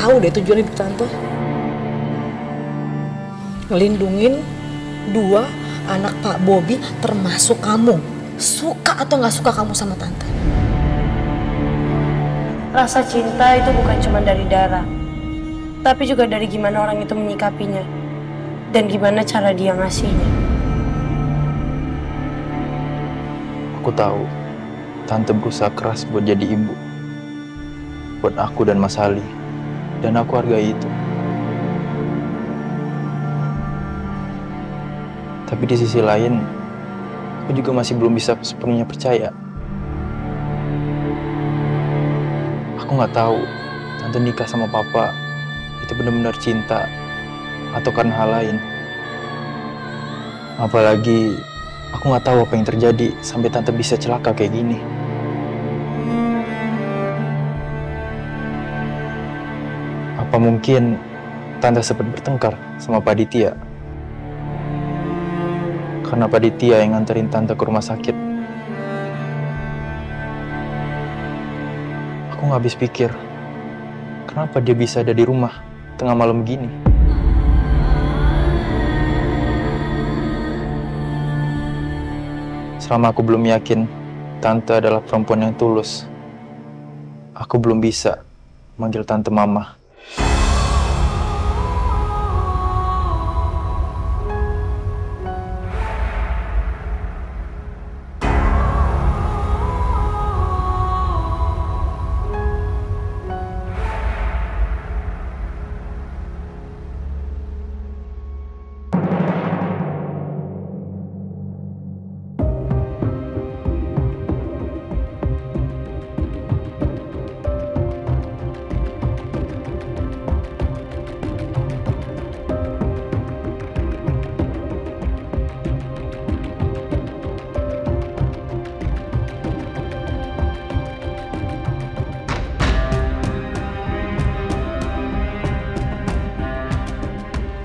tahu deh tujuan hidup tante. Ngelindungin dua anak Pak Bobi termasuk kamu. Suka atau nggak suka kamu sama tante? Rasa cinta itu bukan cuma dari darah, tapi juga dari gimana orang itu menyikapinya dan gimana cara dia ngasihnya. Aku tahu tante berusaha keras buat jadi ibu, buat aku dan Mas Ali, dan aku hargai itu. Tapi di sisi lain, aku juga masih belum bisa sepenuhnya percaya. Aku nggak tahu tante nikah sama papa itu benar-benar cinta atau karena hal lain. Apalagi aku nggak tahu apa yang terjadi sampai tante bisa celaka kayak gini. Apa mungkin tante sempat bertengkar sama Pak Ditya? Karena Pak Ditya yang nganterin tante ke rumah sakit. Aku nggak habis pikir, kenapa dia bisa ada di rumah tengah malam gini? Selama aku belum yakin tante adalah perempuan yang tulus, aku belum bisa manggil tante mama.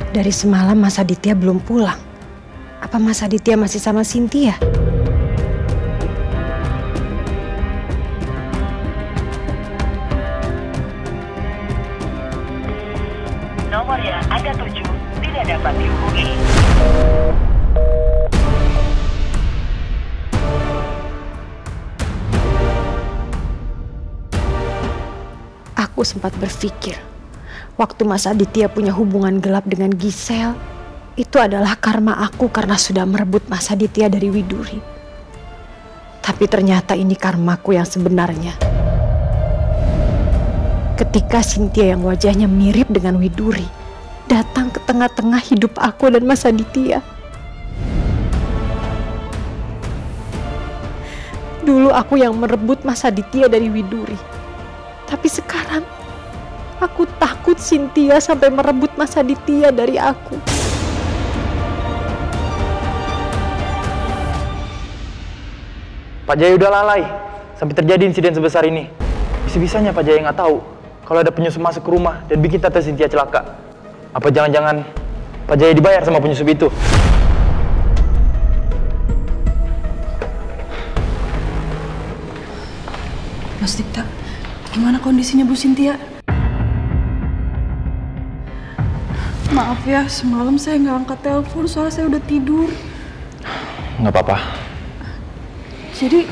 Dari semalam Mas Aditya belum pulang. Apa Mas Aditya masih sama Cynthia? Nomor yang Anda tuju tidak dapat dihubungi. Aku sempat berpikir, waktu Mas Aditya punya hubungan gelap dengan Giselle, itu adalah karma aku karena sudah merebut Mas Aditya dari Widuri. Tapi ternyata ini karmaku yang sebenarnya. Ketika Cynthia yang wajahnya mirip dengan Widuri datang ke tengah-tengah hidup aku dan Mas Aditya. Dulu aku yang merebut Mas Aditya dari Widuri. Tapi sekarang aku takut Cynthia sampai merebut Mas Aditya dari aku. Pak Jaya udah lalai sampai terjadi insiden sebesar ini. Bisa-bisanya Pak Jaya nggak tahu kalau ada penyusup masuk ke rumah dan bikin tante Cynthia celaka. Apa jangan-jangan Pak Jaya dibayar sama penyusup itu? Mas Dikta, gimana kondisinya Bu Cynthia? Maaf ya, semalam saya nggak angkat telepon soalnya saya udah tidur. Nggak apa-apa. Jadi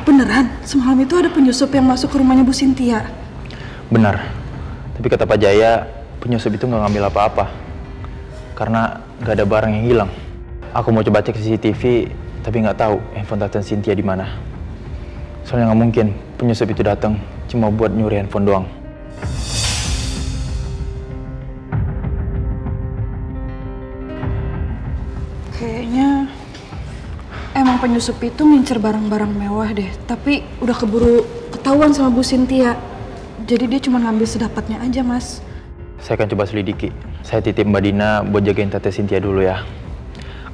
beneran semalam itu ada penyusup yang masuk ke rumahnya Bu Cynthia? Benar. Tapi kata Pak Jaya, penyusup itu nggak ngambil apa-apa. Karena nggak ada barang yang hilang. Aku mau coba cek CCTV, tapi nggak tahu handphone tante Cynthia di mana. Soalnya nggak mungkin penyusup itu datang cuma buat nyuri handphone doang. Kayaknya emang penyusup itu ngincer barang-barang mewah deh. Tapi udah keburu ketahuan sama Bu Cynthia. Jadi dia cuma ngambil sedapatnya aja, Mas. Saya akan coba selidiki. Saya titip Mbak Dina buat jagain Tante Cynthia dulu ya.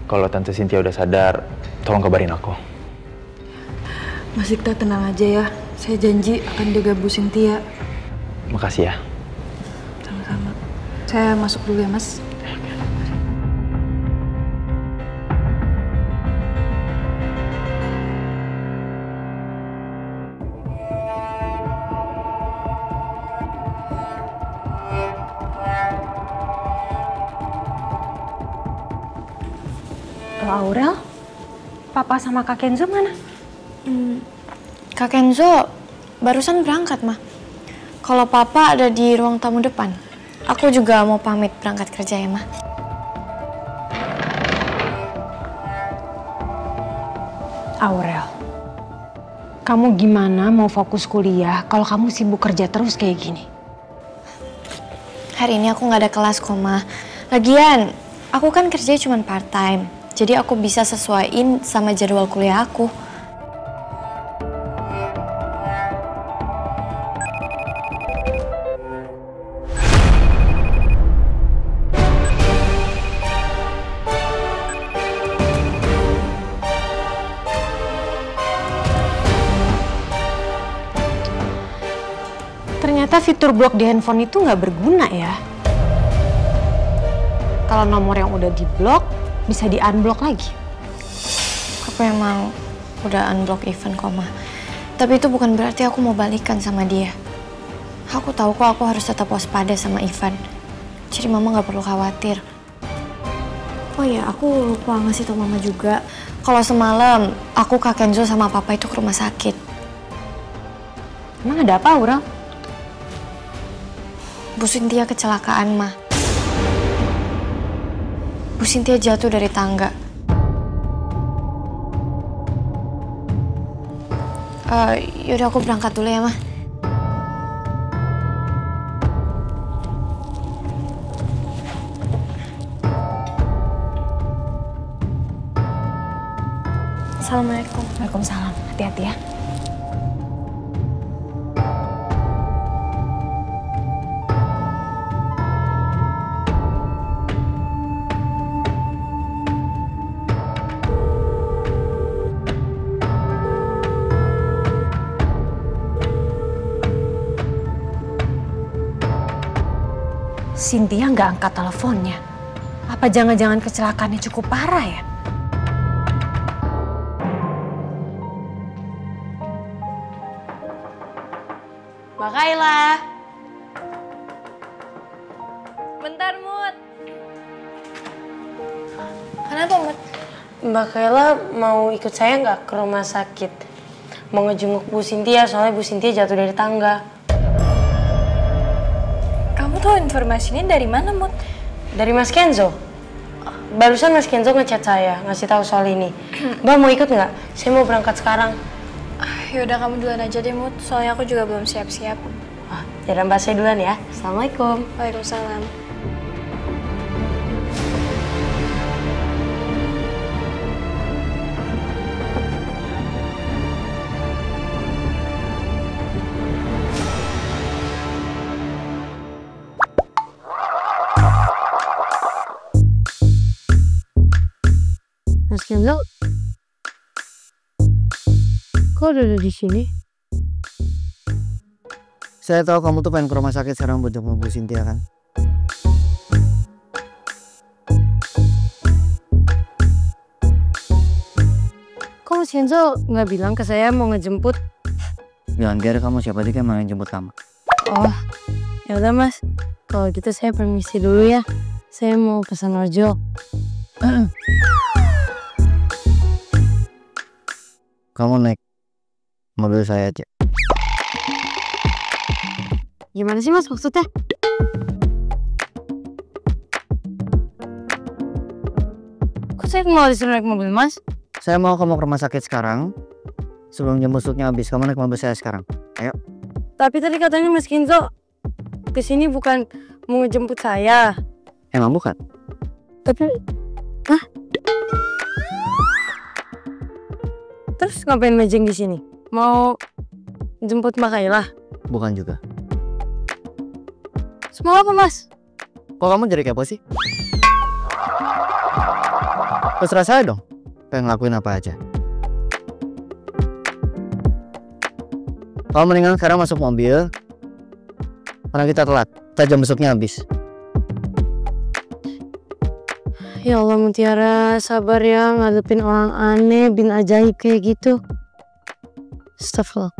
Kalau Tante Cynthia udah sadar, tolong kabarin aku. Mas Dikta tenang aja ya. Saya janji akan jaga Bu Cynthia. Makasih ya. Sama-sama. Saya masuk dulu ya, Mas. Halo Aurel, Papa sama Kak Kenzo mana? Kak Kenzo barusan berangkat, Ma. Kalau Papa ada di ruang tamu depan. Aku juga mau pamit berangkat kerja ya, Ma. Aurel, kamu gimana mau fokus kuliah kalau kamu sibuk kerja terus kayak gini? Hari ini aku nggak ada kelas kok, Ma. Lagian, aku kan kerja cuma part-time. Jadi aku bisa sesuaiin sama jadwal kuliah aku. Ternyata fitur blok di handphone itu nggak berguna ya. Kalau nomor yang udah diblok, bisa di-unblock lagi. Aku emang udah unblock Ivan kok, Ma. Tapi itu bukan berarti aku mau balikan sama dia. Aku tahu kok aku harus tetap waspada sama Ivan. Jadi Mama nggak perlu khawatir. Oh ya, aku lupa ngasih tau Mama juga. Kalau semalam, aku, Kak Kenzo sama Papa itu ke rumah sakit. Emang ada apa, Aurel? Bu Cynthia kecelakaan, Ma. Bu Cynthia jatuh dari tangga. Yaudah aku berangkat dulu ya, Ma. Assalamualaikum. Waalaikumsalam. Hati-hati ya. Cynthia nggak angkat teleponnya. Apa jangan-jangan kecelakaannya cukup parah ya? Mbak Kayla. Bentar, Mut. Kenapa, Mut? Mbak Kayla mau ikut saya nggak ke rumah sakit? Mau ngejenguk Bu Cynthia, soalnya Bu Cynthia jatuh dari tangga. Kamu tahu informasinya dari mana, Mut? Dari Mas Kenzo. Barusan Mas Kenzo ngechat saya, ngasih tahu soal ini. Mbak mau ikut nggak? Saya mau berangkat sekarang. Yaudah kamu duluan aja deh, Mut. Soalnya aku juga belum siap-siap. Yaudah Mbak, saya duluan ya. Assalamualaikum. Waalaikumsalam. Mas Kenzo, kok udah di sini? Saya tahu kamu tuh pengen ke rumah sakit sekarang buat jemput Bu Cynthia kan? Kok Mas Kenzo nggak bilang ke saya mau ngejemput? Jangan biar kamu, siapa sih yang mau jemput kamu? Oh, ya udah Mas. Kalau gitu saya permisi dulu ya. Saya mau pesan ojol. Kamu naik mobil saya aja. Gimana sih Mas maksudnya? Kok saya mau disuruh naik mobil Mas? Saya mau kamu ke rumah sakit sekarang. Sebelum jam busuknya habis, kamu naik mobil saya sekarang. Ayo. Tapi tadi katanya Mas Kenzo kesini bukan mau ngejemput saya. Emang bukan? Tapi, hah? Terus ngapain mejeng di sini? Mau jemput Mbak Kayla? Bukan juga. Semua apa Mas? Kok kamu jadi kepo sih? Terserah saya dong. Pengen ngelakuin apa aja. Kamu mendingan sekarang masuk mobil. Karena kita telat. Kita jam besoknya habis. Ya Allah Mutiara, sabar ya ngadepin orang aneh, bin ajaib kayak gitu. Astagfirullah.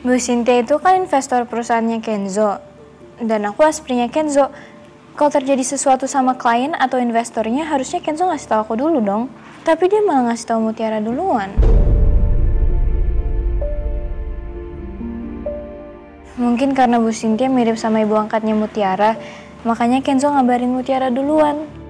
Bu Cynthia itu kan investor perusahaannya Kenzo. Dan aku asprinya Kenzo. Kalau terjadi sesuatu sama klien atau investornya, harusnya Kenzo ngasih tahu aku dulu dong. Tapi dia malah ngasih tahu Mutiara duluan. Mungkin karena Bu Cynthia mirip sama ibu angkatnya Mutiara, makanya Kenzo ngabarin Mutiara duluan.